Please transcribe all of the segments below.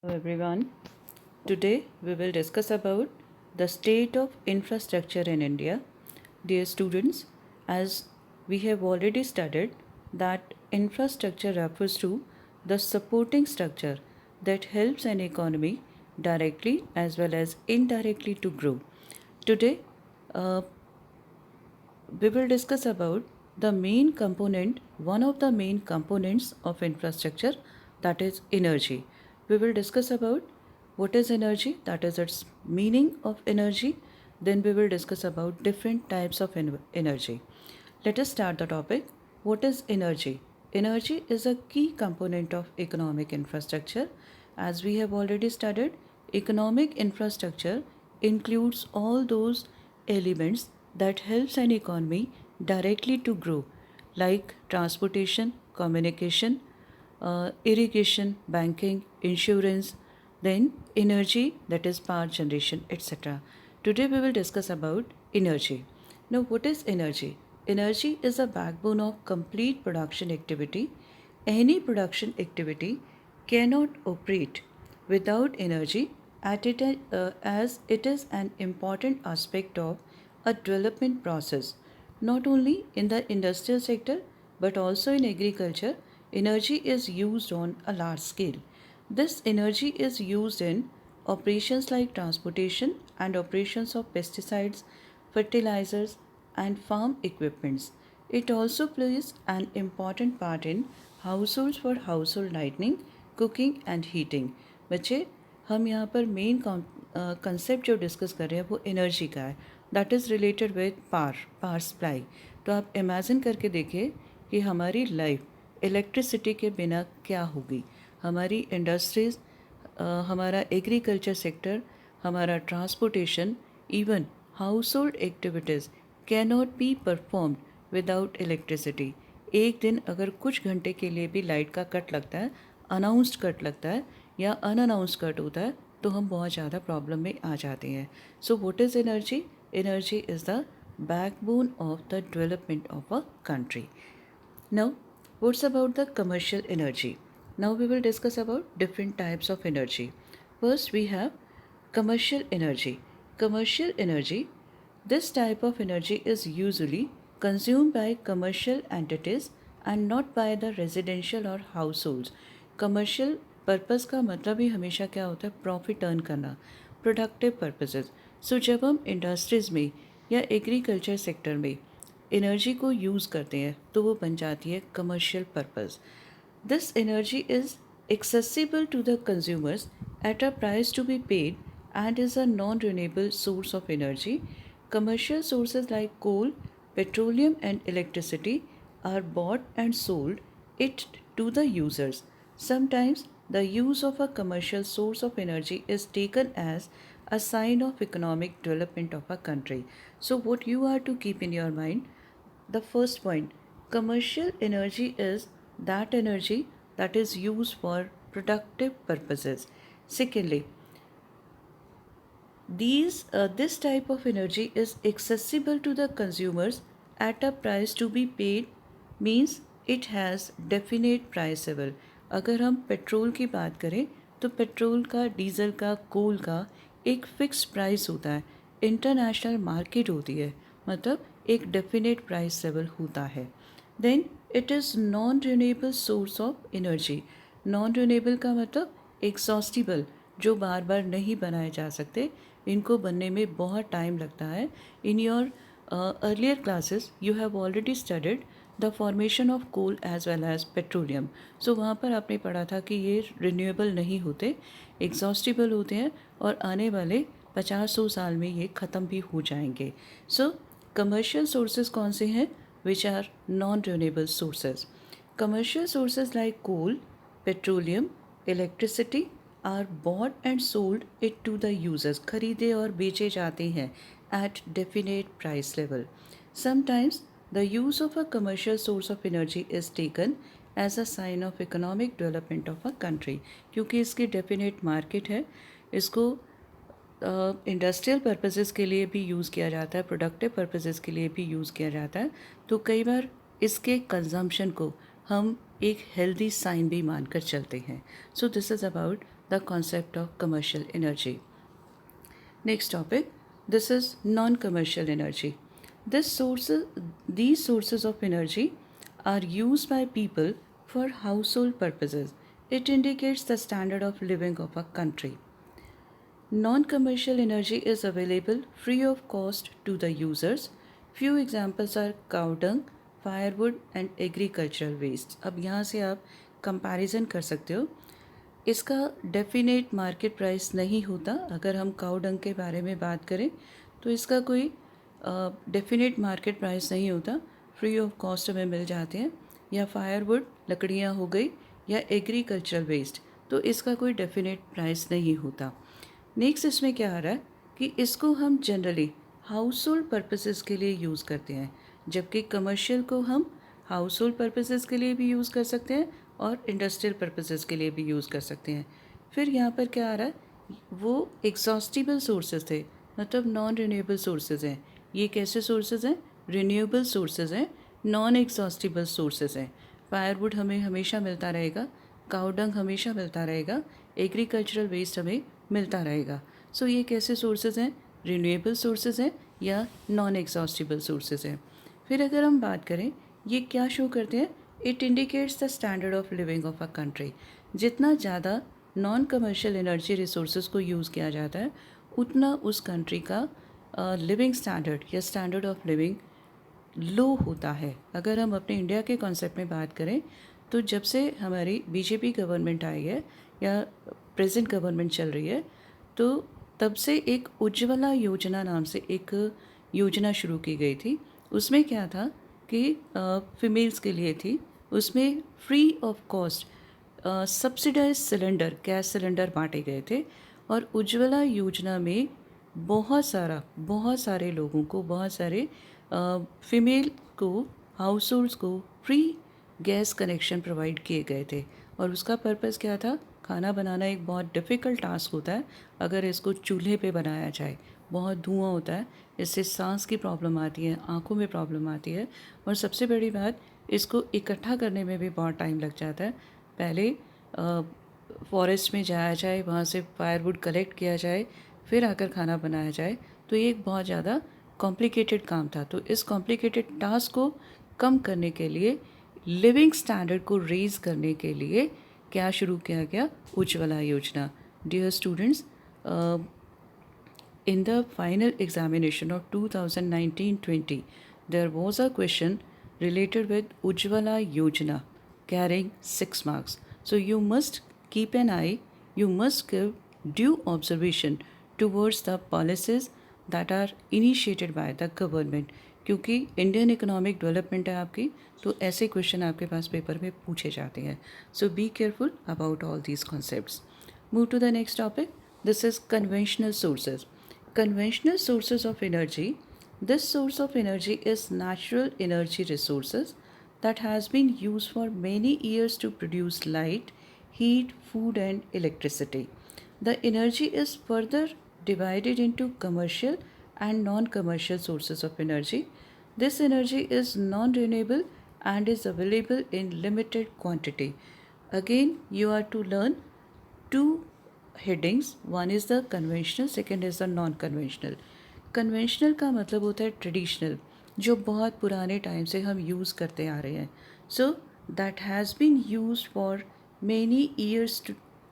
Everyone. Today we will discuss about the state of infrastructure in India. Dear students, as we have already studied that infrastructure refers to the supporting structure that helps an economy directly as well as indirectly to grow. Today uh, we will discuss about the main component, one of the main components of infrastructure, that is energy. We will discuss about what is energy, that is its meaning of energy. Then we will discuss about different types of energy. Let us start the topic. What is energy? Energy is a key component of economic infrastructure. As we have already studied, economic infrastructure includes all those elements that helps an economy directly to grow, like transportation, communication, irrigation, banking, insurance, then energy, that is power generation, etc. Today we will discuss about energy. Now, what is energy? Energy is a backbone of complete production activity. Any production activity cannot operate without energy as it is an important aspect of a development process. Not only in the industrial sector but also in agriculture, energy is used on a large scale. This energy is used in operations like transportation and operations of pesticides, fertilizers, and farm equipments. It also plays an important part in households for household lighting, cooking and heating. बच्चे हम यहाँ पर main concept जो discuss कर रहे हैं वो energy का है, that is related with power supply. तो आप इमेजिन करके देखिए कि हमारी लाइफ इलेक्ट्रिसिटी के बिना क्या होगी. हमारी इंडस्ट्रीज़, हमारा एग्रीकल्चर सेक्टर, हमारा transportation, even house hold activities cannot be performed without electricity. एक दिन अगर कुछ घंटे के लिए भी लाइट का कट लगता है, अनाउंस्ड कट लगता है या अनअनाउंस्ड कट होता है, तो हम बहुत ज़्यादा प्रॉब्लम में आ जाते हैं. So what is energy? Energy is the backbone of the development of a country. Now, what's about the commercial energy? Now we will discuss about different types of energy. First, we have commercial energy. Commercial energy, this type of energy is usually consumed by commercial entities and not by the residential or households. Commercial purpose का मतलब ही हमेशा क्या होता है? Profit earn करना, productive purposes. सो जब हम industries में या एग्रीकल्चर सेक्टर में एनर्जी को यूज़ करते हैं तो वो बन जाती है commercial purpose. This energy is accessible to the consumers at a price to be paid and is a non-renewable source of energy. Commercial sources like coal, petroleum and electricity are bought and sold it to the users. Sometimes the use of a commercial source of energy is taken as a sign of economic development of a country. So what you are to keep in your mind, the first point, commercial energy is that energy that is used for productive purposes. Secondly, this type of energy is accessible to the consumers at a price to be paid, means it has definite price level. अगर हम petrol की बात करें तो petrol का, diesel का, कोल का एक फ़िक्स प्राइस होता है. इंटरनेशनल मार्केट होती है, मतलब एक डेफिनेट प्राइस लेवल होता है. Then it is non renewable source of energy. Non renewable का मतलब एग्जॉस्टिबल, जो बार बार नहीं बनाए जा सकते, इनको बनने में बहुत टाइम लगता है. In your earlier classes you have already studied the formation of coal as well as petroleum. So वहाँ पर आपने पढ़ा था कि ये रिन्यूएबल नहीं होते, एग्जॉस्टिबल होते हैं और आने वाले 50-100 साल में ये ख़त्म भी हो जाएंगे. सो कमर्शियल सोर्सेज कौन से हैं? Which are non renewable sources. Commercial sources like coal, petroleum, electricity are bought and sold it to the users. खरीदे और बेचे जाते हैं at definite price level. Sometimes the use of a commercial source of energy is taken as a sign of economic development of a country. क्योंकि इसकी definite market है, इसको industrial purposes के लिए भी यूज़ किया जाता है, प्रोडक्टिव पर्पसेस के लिए भी यूज़ किया जाता है. तो कई बार इसके कंजम्पशन को हम एक हेल्दी साइन भी मानकर चलते हैं. So this is about the concept of commercial energy. Next topic, this is non-commercial energy. These sources of energy are used by people for household purposes. It indicates the standard of living of a country. Non-commercial energy is available free of cost to the users. Few examples are cow dung, firewood and agricultural waste. अब यहाँ से आप comparison कर सकते हो. इसका definite market price नहीं होता. अगर हम काऊ डंग के बारे में बात करें तो इसका कोई डेफिनेट मार्केट प्राइस नहीं होता. फ्री ऑफ कॉस्ट हमें मिल जाते हैं. या फायरवुड लकड़ियाँ हो गई या एग्रीकल्चरल वेस्ट, तो इसका कोई डेफिनेट प्राइस नहीं होता. नेक्स्ट इसमें क्या आ रहा है कि इसको हम जनरली हाउस होल्ड पर्पसेस के लिए यूज़ करते हैं, जबकि कमर्शियल को हम हाउस होल्ड पर्पसेस के लिए भी यूज़ कर सकते हैं और इंडस्ट्रियल पर्पसेस के लिए भी यूज़ कर सकते हैं. फिर यहाँ पर क्या आ रहा है, वो एग्जॉस्टिबल सोर्सेज थे, मतलब नॉन रिन्यूएबल सोर्सेज हैं. ये कैसे सोर्सेज हैं? रिन्यूएबल सोर्सेज हैं, नॉन एग्जॉस्टिबल सोर्सेज हैं. फायरवुड हमें हमेशा मिलता रहेगा, काऊ डंग हमेशा मिलता रहेगा, एग्रीकल्चरल वेस्ट हमें मिलता रहेगा. सो ये कैसे सोर्सेज हैं? रिन्यूएबल सोर्सेज हैं या नॉन एग्जॉस्टिबल सोर्सेज हैं. फिर अगर हम बात करें, ये क्या शो करते हैं? It indicates the standard of living of a country. जितना ज़्यादा नॉन कमर्शियल एनर्जी रिसोर्सेज को यूज़ किया जाता है, उतना उस कंट्री का लिविंग स्टैंडर्ड या स्टैंडर्ड ऑफ लिविंग लो होता है. अगर हम अपने इंडिया के कॉन्सेप्ट में बात करें तो जब से हमारी बीजेपी गवर्नमेंट आई है या प्रेजेंट गवर्नमेंट चल रही है, तो तब से एक उज्ज्वला योजना नाम से एक योजना शुरू की गई थी. उसमें क्या था कि फीमेल्स के लिए थी. उसमें free of cost subsidise cylinder, gas cylinder बांटे गए थे. और उज्ज्वला योजना में बहुत सारे लोगों को, बहुत सारे फीमेल को, हाउस होल्ड्स को फ्री गैस कनेक्शन प्रोवाइड किए गए थे. और उसका पर्पज़ क्या था? खाना बनाना एक बहुत डिफ़िकल्ट टास्क होता है. अगर इसको चूल्हे पे बनाया जाए, बहुत धुआं होता है, इससे सांस की प्रॉब्लम आती है, आँखों में प्रॉब्लम आती है. और सबसे बड़ी बात, इसको इकट्ठा करने में भी बहुत टाइम लग जाता है. पहले फॉरेस्ट में जाया जाए, वहाँ से फायरवुड कलेक्ट किया जाए, फिर आकर खाना बनाया जाए. तो ये एक बहुत ज़्यादा कॉम्प्लिकेटेड काम था. तो इस कॉम्प्लिकेटेड टास्क को कम करने के लिए, लिविंग स्टैंडर्ड को रेज़ करने के लिए क्या शुरू किया गया? Ujjwala Yojana. Dear students, in the final examination of 2019-20, there was a question related with Ujjwala Yojana carrying 6 marks. So you must keep an eye, you must give due observation towards the policies that are initiated by the government. क्योंकि Indian economic development है आपकी, तो ऐसे question आपके पास paper में पूछे जाते हैं. So be careful about all these concepts. Move to the next topic. This is conventional sources. Conventional sources of energy. This source of energy is natural energy resources that has been used for many years to produce light, heat, food and electricity. The energy is further divided into commercial and non-commercial sources of energy. This energy is non-renewable and is available in limited quantity. Again, you are to learn two headings. One is the conventional, second is the non-conventional. Conventional का मतलब होता है traditional, जो बहुत पुराने time से हम use करते आ रहे हैं. So that has been use for many years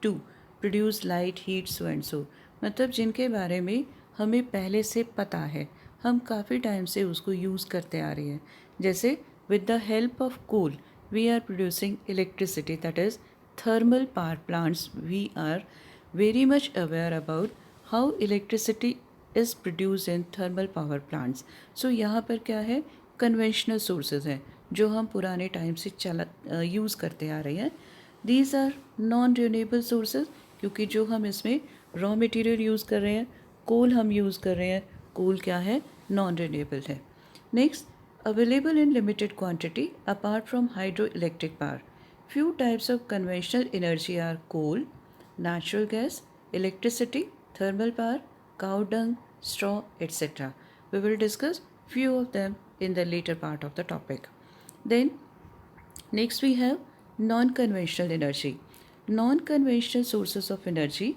to produce light, heat, so and so. मतलब जिनके बारे में हमें पहले से पता है, हम काफ़ी टाइम से उसको यूज़ करते आ रहे हैं. जैसे with the help of coal we are producing electricity, that is thermal power plants. We are very much aware about how electricity is produced in thermal power plants. So यहाँ पर क्या है? conventional sources हैं जो हम पुराने time से use करते आ रहे हैं. These are non-renewable sources, क्योंकि जो हम इसमें रॉ मटेरियल यूज़ कर रहे हैं, कोल हम यूज़ कर रहे हैं. कोल क्या है? नॉन रिन्यूएबल है. Next, available in limited quantity apart from hydro electric power. Few types of conventional energy are coal, natural gas, electricity, thermal power, cow dung, straw, etc. We will discuss few of them in the later part of the topic. Then next we have non-conventional energy. Non-conventional sources of energy.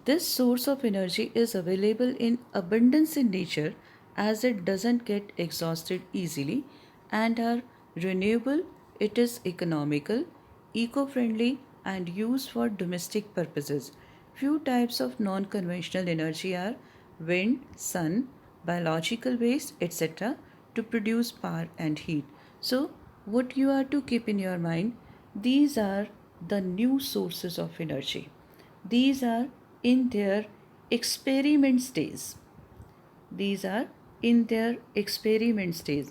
This source of energy is available in abundance in nature as it doesn't get exhausted easily and are renewable, it is economical, eco-friendly and used for domestic purposes. Few types of non-conventional energy are wind, sun, biological waste, etc. to produce power and heat. So, what you are to keep in your mind, these are the new sources of energy. These are in their experiment stage. These are in their experiment stage.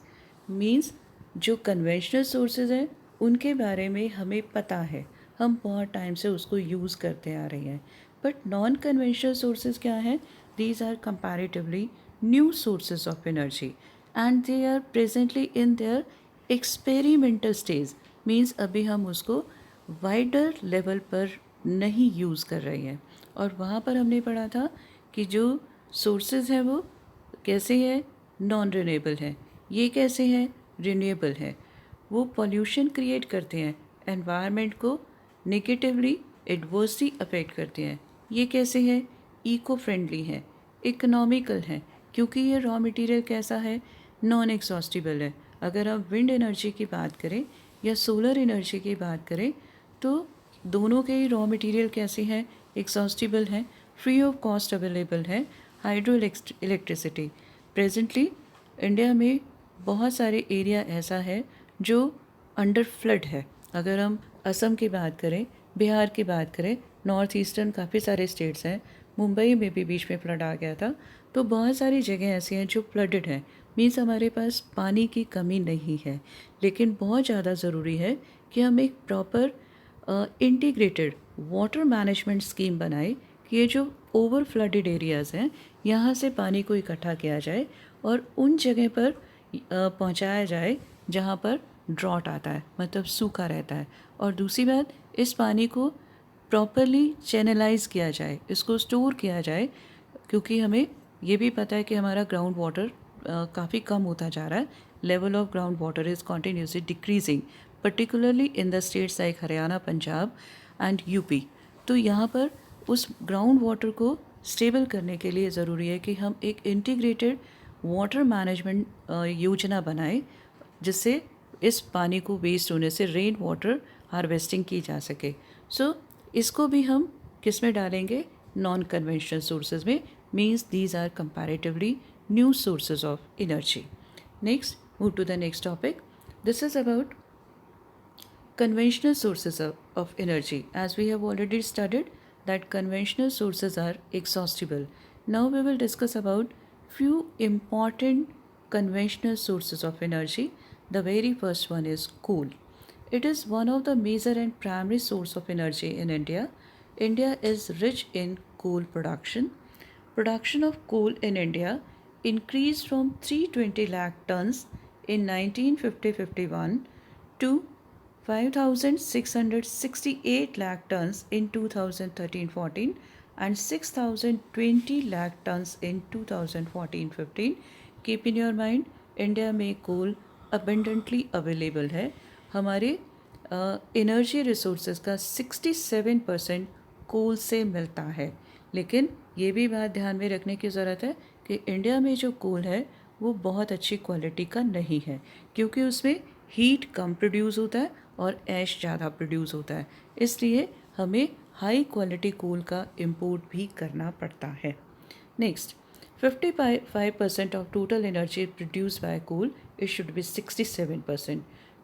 Means जो conventional sources हैं उनके बारे में हमें पता है, हम बहुत टाइम से उसको यूज़ करते आ रहे हैं. बट नॉन कन्वेंशनल सोर्सेज क्या हैं? These are comparatively new sources of energy and they are presently in their experimental stage. Means अभी हम उसको वाइडर लेवल पर नहीं यूज़ कर रहे हैं. और वहाँ पर हमने पढ़ा था कि जो सोर्सेज हैं वो कैसे हैं? नॉन रिन्यूएबल हैं. ये कैसे हैं? रिन्यूएबल हैं. वो पॉल्यूशन क्रिएट करते हैं, एनवायरनमेंट को नेगेटिवली एडवर्सली अफेक्ट करते हैं. ये कैसे हैं? इको फ्रेंडली हैं, इकोनॉमिकल हैं, क्योंकि ये रॉ मटेरियल कैसा है? नॉन एग्जॉस्टिबल है. अगर आप विंड एनर्जी की बात करें या सोलर एनर्जी की बात करें तो दोनों के ही रॉ मटेरियल कैसे हैं? एग्जॉस्टिबल हैं, फ्री ऑफ कॉस्ट अवेलेबल है. हाइड्रो इलेक्ट्रिसिटी प्रेजेंटली इंडिया में बहुत सारे एरिया ऐसा है जो अंडर फ्लड है. अगर हम असम की बात करें, बिहार की बात करें, नॉर्थ ईस्टर्न काफ़ी सारे स्टेट्स हैं, मुंबई में भी बीच में फ्लड आ गया था. तो बहुत सारी जगह ऐसी हैं जो फ्लडेड हैं. मीन्स हमारे पास पानी की कमी नहीं है, लेकिन बहुत ज़्यादा ज़रूरी है कि हम एक proper integrated water management scheme बनाए कि ये जो ओवर फ्लडेड एरियाज़ हैं यहाँ से पानी को इकट्ठा किया जाए और उन जगह पर पहुँचाया जाए जहाँ पर ड्रॉट आता है, मतलब सूखा रहता है. और दूसरी बात, इस पानी को प्रॉपरली चैनलाइज किया जाए, इसको स्टोर किया जाए, क्योंकि हमें ये भी पता है कि हमारा ग्राउंड वाटर काफ़ी कम होता जा रहा है. Level of ground water is continuously decreasing, particularly in the states like Haryana, Punjab and UP. तो यहाँ पर उस ग्राउंड वाटर को स्टेबल करने के लिए ज़रूरी है कि हम एक इंटीग्रेटेड वाटर मैनेजमेंट योजना बनाएं, जिससे इस पानी को वेस्ट होने से रेन वाटर हार्वेस्टिंग की जा सके. सो इसको भी हम किस में डालेंगे? नॉन कन्वेंशनल सोर्सेज में. Means these are comparatively new sources of energy. Next, move to the next topic. This is about conventional sources of energy. As we have already studied that conventional sources are exhaustible. Now we will discuss about few important conventional sources of energy. The very first one is coal. It is one of the major and primary source of energy in India. India is rich in coal production. Production of coal in India increased from 320 lakh tons in 1950-51 to 5,668 lakh tons in 2013-14 and 6,020 lakh tons in 2014-15. Keep in your mind, India में कोल abundantly available है. हमारे energy resources का 67% कोल से मिलता है. लेकिन ये भी बात ध्यान में रखने की ज़रूरत है कि इंडिया में जो कोल है वो बहुत अच्छी क्वालिटी का नहीं है, क्योंकि उसमें हीट कम प्रोड्यूस होता है और ऐश ज़्यादा प्रोड्यूस होता है. इसलिए हमें हाई क्वालिटी कोल का इंपोर्ट भी करना पड़ता है. Next, 55% of total energy produced by coal, it should be 67%,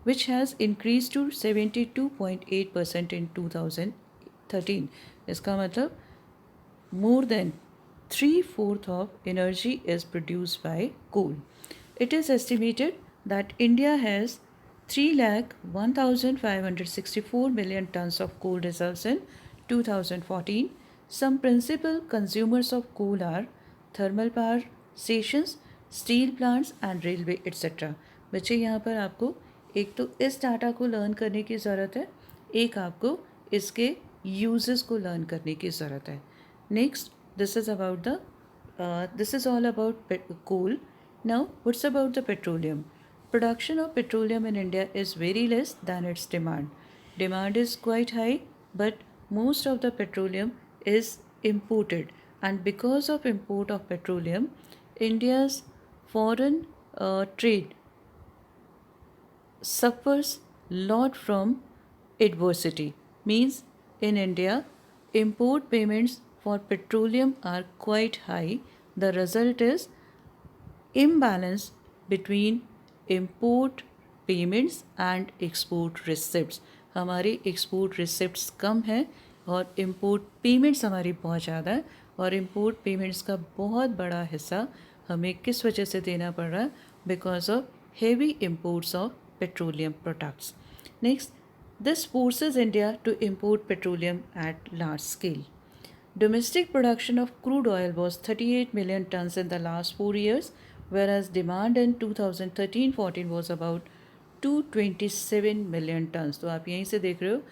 which has increased to 72.8% in 2013. इसका मतलब more than 3/4 of energy is produced by coal. It is estimated that India has 3,01,564 million tons of coal reserves in 2014. Some principal consumers of coal are thermal power stations, steel plants and railway etc. बच्चे यहाँ पर आपको एक तो इस data को learn करने की ज़रूरत है, एक आपको इसके यूजेस को लर्न करने की ज़रूरत है. Next, this is all about coal. Now, what's about the petroleum? Production of petroleum in India is very less than its demand. Demand is quite high, but most of the petroleum is imported, and because of import of petroleum, India's foreign trade suffers lot from adversity. Means in India, import payments for petroleum are quite high. The result is imbalance between import payments and export receipts. हमारी export receipts कम है और import payments हमारी बहुत ज़्यादा है, और import payments का बहुत बड़ा हिस्सा हमें किस वजह से देना पड़ रहा है? Because of heavy imports of petroleum products. Next, this forces India to import petroleum at large scale. Domestic production of crude oil was 38 million tons in the last 4 years, whereas demand in 2013-14 was about 227 million tons. तो आप यहीं से देख रहे हो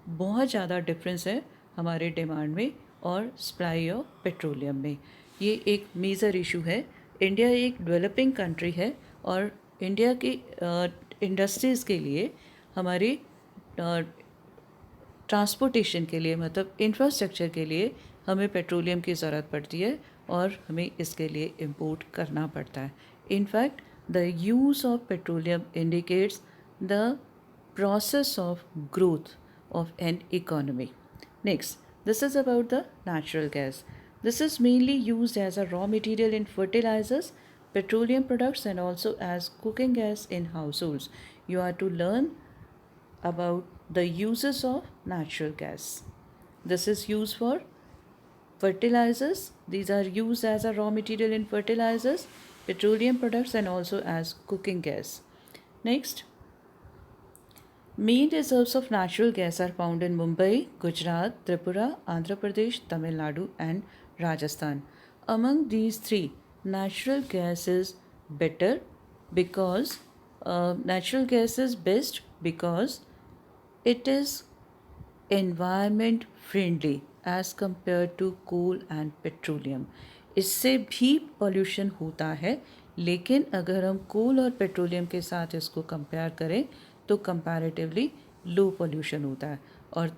बहुत ज़्यादा difference है हमारे डिमांड में और सप्लाई ऑफ पेट्रोलियम में. ये एक मेजर इशू है. इंडिया एक डेवलपिंग कंट्री है और इंडिया की इंडस्ट्रीज़ के लिए हमारी ट्रांसपोर्टेशन के लिए, मतलब इंफ्रास्ट्रक्चर के लिए हमें पेट्रोलियम की ज़रूरत पड़ती है और हमें इसके लिए इंपोर्ट करना पड़ता है. In fact the use of petroleum indicates the process of growth of an economy. Next, this is about the natural gas. This is mainly used as a raw material in fertilizers, petroleum products, and also as cooking gas in households. You are to learn about the uses of natural gas. This is used for fertilizers. These are used as a raw material in fertilizers, petroleum products, and also as cooking gas. Next, main reserves of natural gas are found in Mumbai, Gujarat, Tripura, Andhra Pradesh, Tamil Nadu, and Rajasthan. Among these three, natural gas is better because natural gas is best because it is environment friendly as compared to coal and petroleum. इससे भी pollution होता है, लेकिन अगर हम कोल और petroleum के साथ इसको कंपेयर करें तो कंपैरेटिवली लो पोल्यूशन होता है. और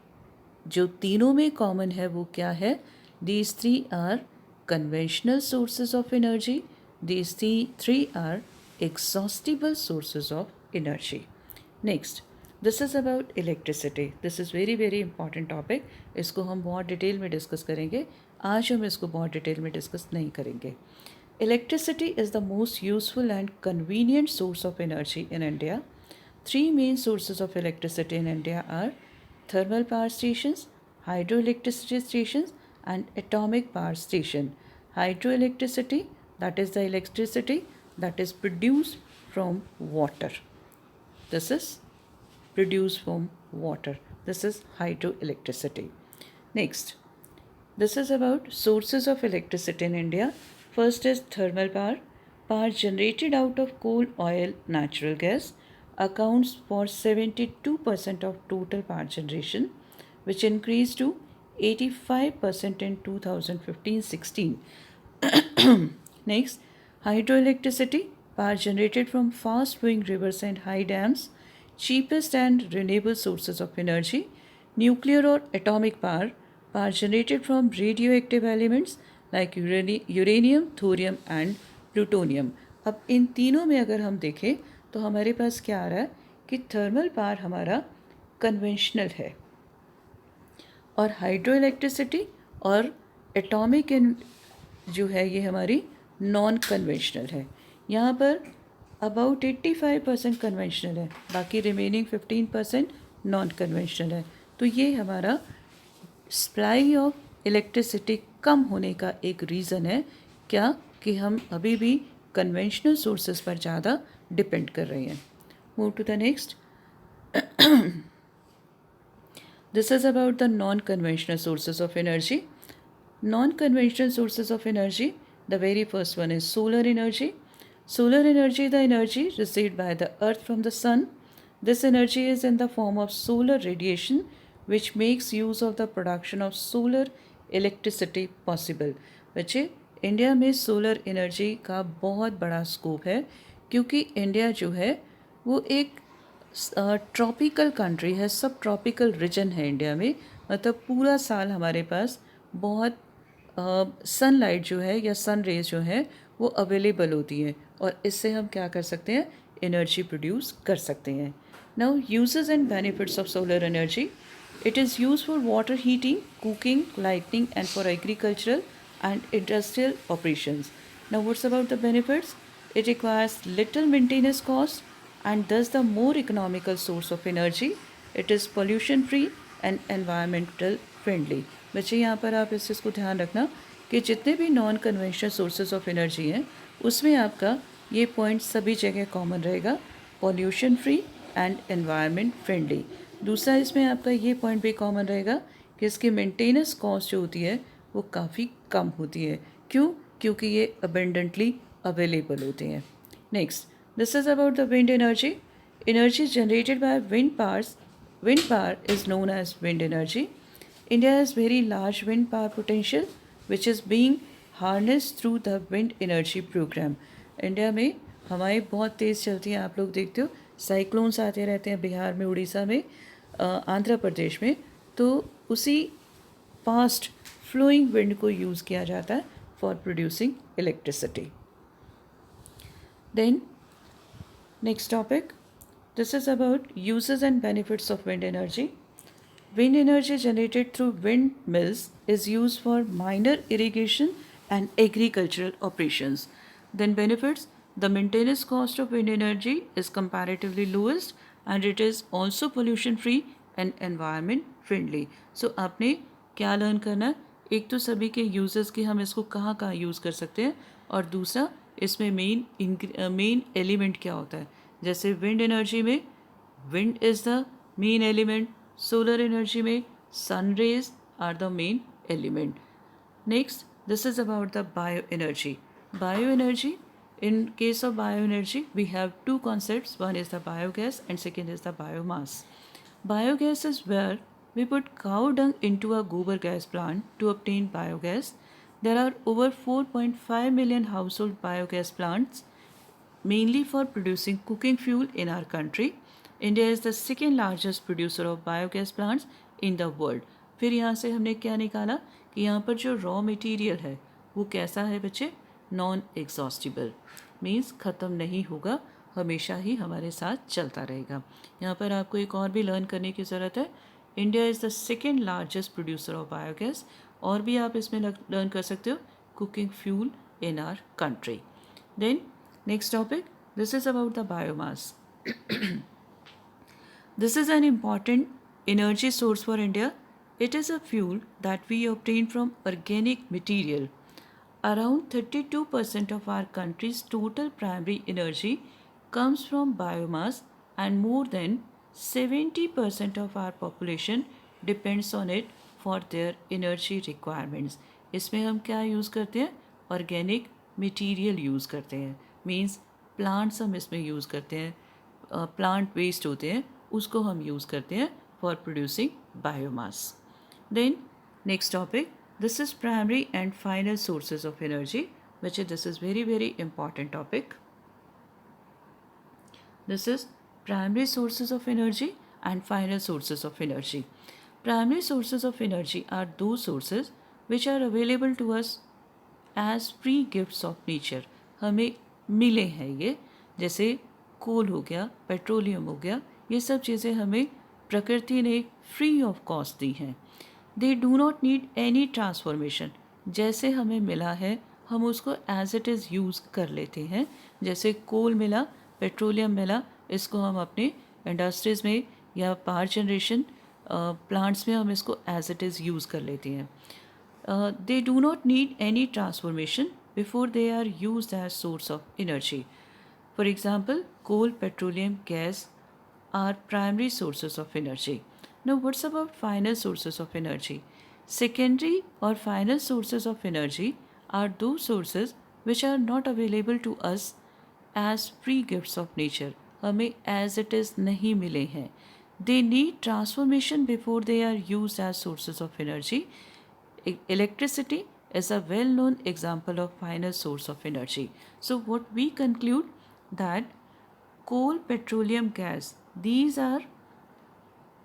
जो तीनों में कॉमन है वो क्या है? These three are conventional sources of energy. These three are exhaustible sources of energy. Next, this is about electricity. This is very very important topic. इसको हम बहुत डिटेल में डिस्कस करेंगे. आज हम इसको बहुत डिटेल में डिस्कस नहीं करेंगे. Electricity is the most useful and convenient source of energy in India. Three main sources of electricity in India are thermal power stations, hydroelectricity stations, and atomic power station. Hydroelectricity, that is the electricity that is produced from water. This is produced from water. This is hydroelectricity. Next, this is about sources of electricity in India. First is thermal power. Power generated out of coal, oil, natural gas accounts for 72% of total power generation, which increased to 85% in 2015-16. Next, hydroelectricity, power generated from fast-flowing rivers and high dams, cheapest and renewable sources of energy. Nuclear or atomic power, power generated from radioactive elements like uranium, thorium and plutonium. अब इन तीनों में अगर हम देखें तो हमारे पास क्या आ रहा है कि थर्मल पावर हमारा कन्वेंशनल है और हाइड्रो इलेक्ट्रिसिटी और एटॉमिक जो है ये हमारी नॉन कन्वेंशनल है. यहाँ पर अबाउट 85% कन्वेंशनल है, बाकी रिमेनिंग 15% नॉन कन्वेंशनल है. तो ये हमारा सप्लाई ऑफ इलेक्ट्रिसिटी कम होने का एक रीज़न है. क्या कि हम अभी भी कन्वेंशनल सोर्सेज पर ज़्यादा डिपेंड कर रहे हैं. Move to the next. This is about the non conventional sources of energy. Non conventional sources of energy, the very first one is solar energy. Solar energy is the energy received by the earth from the sun. This energy is in the form of solar radiation, which makes use of the production of solar electricity possible. बच्चे, India में solar energy का बहुत बड़ा scope है क्योंकि India जो है वो एक ट्रॉपिकल कंट्री है, सब ट्रॉपिकल रीजन है इंडिया में, मतलब पूरा साल हमारे पास बहुत सनलाइट जो है या सन रेज जो है वो अवेलेबल होती है, और इससे हम क्या कर सकते हैं, एनर्जी प्रोड्यूस कर सकते हैं. Now uses and benefits of solar energy. It is use for water heating, cooking, lightning and for agricultural and industrial operations. Now, what's about the benefits? It requires little maintenance cost and thus the more economical source of energy. It is pollution free and environmental friendly. बच्चे यहाँ पर आप इस चीज़ को ध्यान रखना कि जितने भी non conventional sources of energy हैं उसमें आपका ये पॉइंट सभी जगह कॉमन रहेगा, pollution free and environment friendly. दूसरा इसमें आपका ये पॉइंट भी कॉमन रहेगा कि इसकी मेंटेनेंस कॉस्ट जो होती है वो काफ़ी कम होती है. क्यों? क्योंकि ये अबेंडेंटली अवेलेबल होते हैं. Next, this is about the wind energy. Energy generated by wind power is known as wind energy. India has very large wind power potential which is being harnessed through the wind energy programme. India में हवाएं बहुत तेज़ चलती हैं, आप लोग देखते हो साइक्लोन्स आते रहते हैं बिहार में, उड़ीसा में, आंध्र प्रदेश में, तो उसी फास्ट फ्लोइंग विंड को यूज़ किया जाता है for producing electricity. Then next topic, this is about uses and benefits of wind energy. Wind energy generated through windmills is used for minor irrigation and agricultural operations. Then benefits, the maintenance cost of wind energy is comparatively lowest and it is also pollution free and environment friendly. So आपने क्या learn करना है, एक तो सभी के uses की हम इसको कहाँ कहाँ यूज़ कर सकते हैं, और दूसरा इसमें मेन एलिमेंट क्या होता है. जैसे विंड एनर्जी में wind is the main element, solar energy में sun rays are the main element. Next, this is about the bio energy. Bio energy, in case of bioenergy we have two concepts, one is the biogas and second is the biomass. Biogas is where we put cow dung into a gobar gas plant to obtain biogas. There are over 4.5 million household biogas plants mainly for producing cooking fuel in our country. India is the second largest producer of biogas plants in the world. फिर यहाँ से हमने क्या निकाला कि यहाँ पर जो रॉ मटेरियल है वो कैसा है बच्चे, नॉन एग्जॉस्टिबल, मीन्स ख़त्म नहीं होगा, हमेशा ही हमारे साथ चलता रहेगा. यहाँ पर आपको एक और भी लर्न करने की ज़रूरत है. India is the second largest producer of biogas, और भी आप इसमें लर्न कर सकते हो, cooking fuel in our country. Then next topic, this is about the biomass. This is an important energy source for India. It is a fuel that we obtain from organic material. Around 32% of our country's total primary energy comes from biomass, and more than 70% of our population depends on it for their energy requirements. इसमें हम क्या use करते हैं, organic material use करते हैं, means plants हम इसमें use करते हैं, प्लांट वेस्ट होते हैं उसको हम यूज़ करते हैं for producing biomass. Then next topic, this is primary and final sources of energy, which this is very important topic. This is primary sources of energy and final sources of energy. Primary sources of energy are those sources which are available to us as free gifts of nature. हमें मिले हैं ये, जैसे कोल हो गया, petroleum हो गया, ये सब चीज़ें हमें प्रकृति ने फ्री ऑफ कॉस्ट दी हैं. They do not need any transformation. जैसे हमें मिला है हम उसको एज इट इज़ यूज़ कर लेते हैं. जैसे कोल मिला, पेट्रोलियम मिला, इसको हम अपने इंडस्ट्रीज़ में या पावर जनरेशन प्लांट्स में हम इसको एज इट इज़ यूज़ कर लेते हैं. They do not need any transformation before they are used as source of energy. For example, coal, petroleum, gas are primary sources of energy. Now, what's about final sources of energy? Secondary or final sources of energy are those sources which are not available to us as free gifts of nature. हमें as it is नहीं मिले हैं. They need transformation before they are used as sources of energy. Electricity is a well-known example of final source of energy. So, what we conclude that coal, petroleum, gas, These are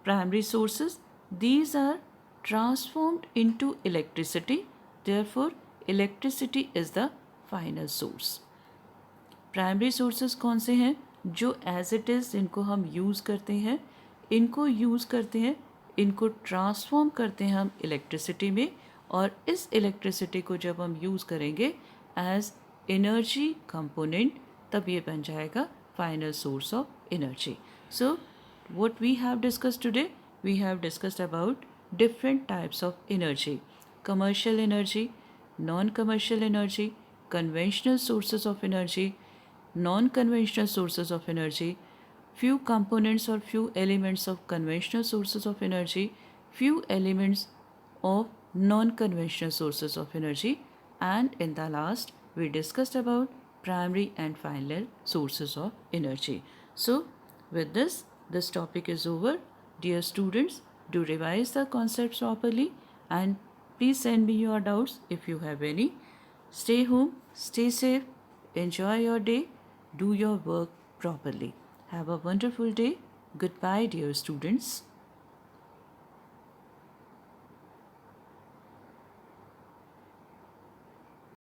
primary sources. These are transformed into electricity. Therefore, electricity is the final source. Primary sources कौन से हैं? जो as it is इनको हम use करते हैं, इनको use करते हैं, इनको ट्रांसफॉर्म करते हैं हम इलेक्ट्रिसिटी में, और इस इलेक्ट्रिसिटी को जब हम यूज़ करेंगे एज एनर्जी कंपोनेंट, तब ये बन जाएगा final source of energy. So what we have discussed today, we have discussed about different types of energy: commercial energy, non-commercial energy, conventional sources of energy, non-conventional sources of energy, few components or few elements of conventional sources of energy, few elements of non-conventional sources of energy, and in the last we discussed about primary and final sources of energy. So with this topic is over. Dear students, do revise the concepts properly and please send me your doubts if you have any. Stay home, stay safe, enjoy your day, do your work properly. Have a wonderful day. Goodbye, dear students.